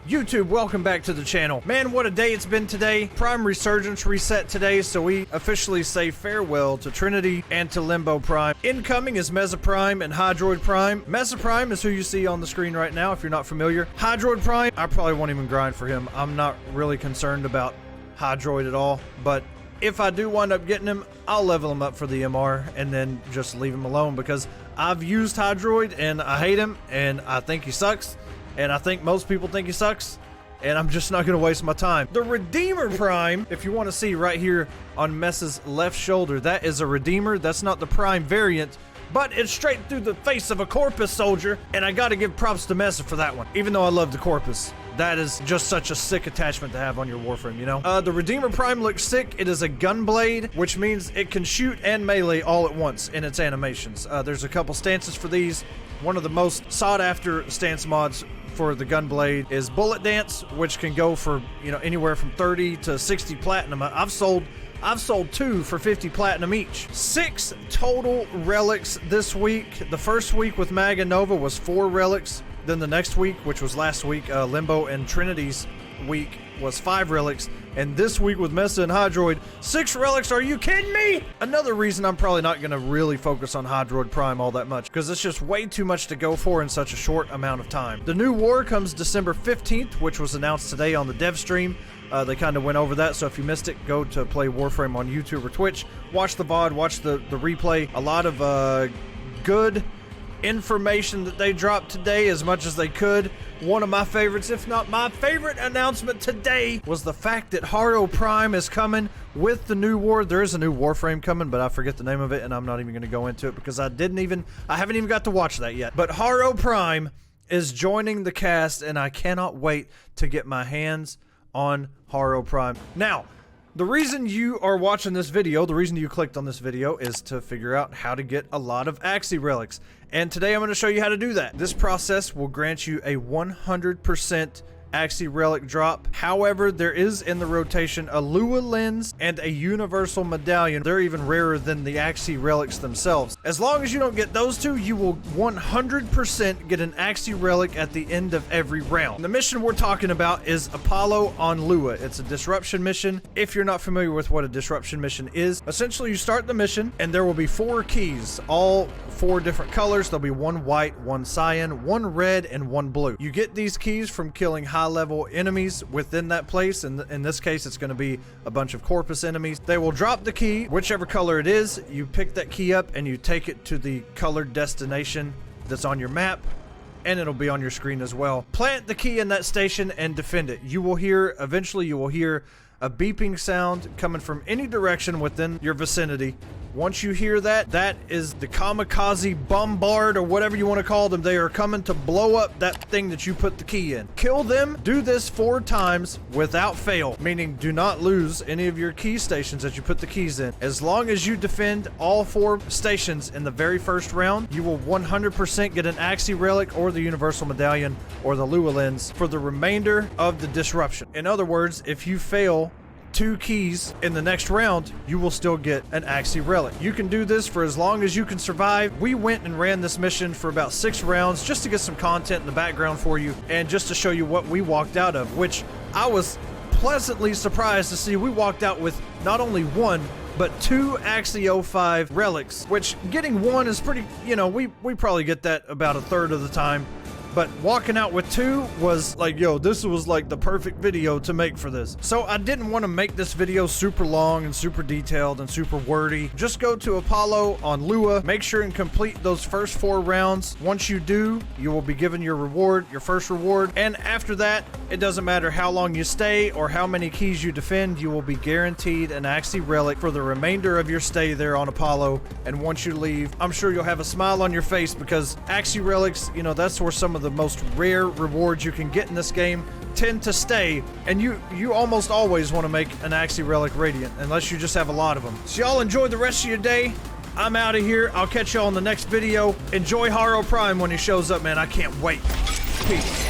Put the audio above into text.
YouTube, welcome back to the channel. Man, what a day it's been today. Prime Resurgence reset today, so we officially say farewell to Trinity and to Limbo Prime. Incoming is Mesa Prime and Hydroid Prime. Mesa Prime is who you see on the screen right now, if you're not familiar. Hydroid Prime, I probably won't even grind for him. I'm not really concerned about Hydroid at all, but if I do wind up getting him, I'll level him up for the MR and then just leave him alone, because I've used Hydroid and I hate him and I think he sucks. And I think most people think he sucks, and I'm just not going to waste my time. The Redeemer Prime, if you want to see right here on Mesa's left shoulder, that is a Redeemer. That's not the Prime variant, but it's straight through the face of a Corpus soldier, and I got to give props to Mesa for that one, even though I love the Corpus. That is just such a sick attachment to have on your Warframe, you know? The Redeemer Prime looks sick. It is a gunblade, which means it can shoot and melee all at once in its animations. There's a couple stances for these. One of the most sought-after stance mods for the gunblade is Bullet Dance, which can go for, you know, anywhere from 30 to 60 platinum. I've sold 2 for 50 platinum each. 6 total relics this week. The first week with Mag and Nova was 4 relics. Then the next week, which was last week, Limbo and Trinity's week, was 5 relics. And this week with Mesa and Hydroid, 6 relics. Are you kidding me? Another reason I'm probably not going to really focus on Hydroid Prime all that much, because it's just way too much to go for in such a short amount of time. The new war comes December 15th, which was announced today on the dev stream. They kind of went over that, so if you missed it, go to Play Warframe on YouTube or Twitch. Watch the VOD, watch the replay. A lot of good information that they dropped today, as much as they could. One of my favorites, if not my favorite announcement today, was the fact that Harrow Prime is coming with the new war. There is a new Warframe coming, but I forget the name of it, and I'm not even going to go into it because I haven't even got to watch that yet. But Harrow Prime is joining the cast, and I cannot wait to get my hands on Harrow Prime. Now, the reason you are watching this video, the reason you clicked on this video, is to figure out how to get a lot of Axi Relics. And today I'm going to show you how to do that. This process will grant you a 100% Axi Relic drop. However, there is in the rotation a Lua Lens and a Universal Medallion. They're even rarer than the Axi Relics themselves. As long as you don't get those two, you will 100% get an Axi Relic at the end of every round. The mission we're talking about is Apollo on Lua. It's a disruption mission. If you're not familiar with what a disruption mission is, essentially you start the mission and there will be 4 keys, all 4 different colors. There'll be 1 white, 1 cyan, 1 red, and 1 blue. You get these keys from killing high-level enemies within that place, and in this case it's going to be a bunch of Corpus enemies. They will drop the key, whichever color it is. You pick that key up and you take it to the colored destination that's on your map, and it'll be on your screen as well. Plant the key in that station and defend it. Eventually you will hear a beeping sound coming from any direction within your vicinity. Once you hear that, that is the kamikaze bombard, or whatever you want to call them. They are coming to blow up that thing that you put the key in. Kill them. Do this 4 times without fail, meaning do not lose any of your key stations that you put the keys in. As long as you defend all 4 stations in the very first round, you will 100% get an Axi Relic or the Universal Medallion or the Lua Lens for the remainder of the disruption. In other words, if you fail 2 keys in the next round, you will still get an Axi Relic. You can do this for as long as you can survive. We went and ran this mission for about 6 rounds just to get some content in the background for you and just to show you what we walked out of, which I was pleasantly surprised to see. We walked out with not only 1, but 2 Axi 05 relics, which getting 1 is pretty, you know, we probably get that about a third of the time. But walking out with 2 was like, yo, this was like the perfect video to make for this. So I didn't want to make this video super long and super detailed and super wordy. Just go to Apollo on Lua. Make sure and complete those first 4 rounds. Once you do, you will be given your reward, your first reward. And after that, it doesn't matter how long you stay or how many keys you defend, you will be guaranteed an Axi Relic for the remainder of your stay there on Apollo. And once you leave, I'm sure you'll have a smile on your face, because Axi Relics, you know, that's where some of the most rare rewards you can get in this game tend to stay, and you almost always want to make an Axi Relic Radiant unless you just have a lot of them. So y'all enjoy the rest of your day. I'm out of here. I'll catch y'all in the next video. Enjoy Harrow Prime when he shows up, man. I can't wait. Peace.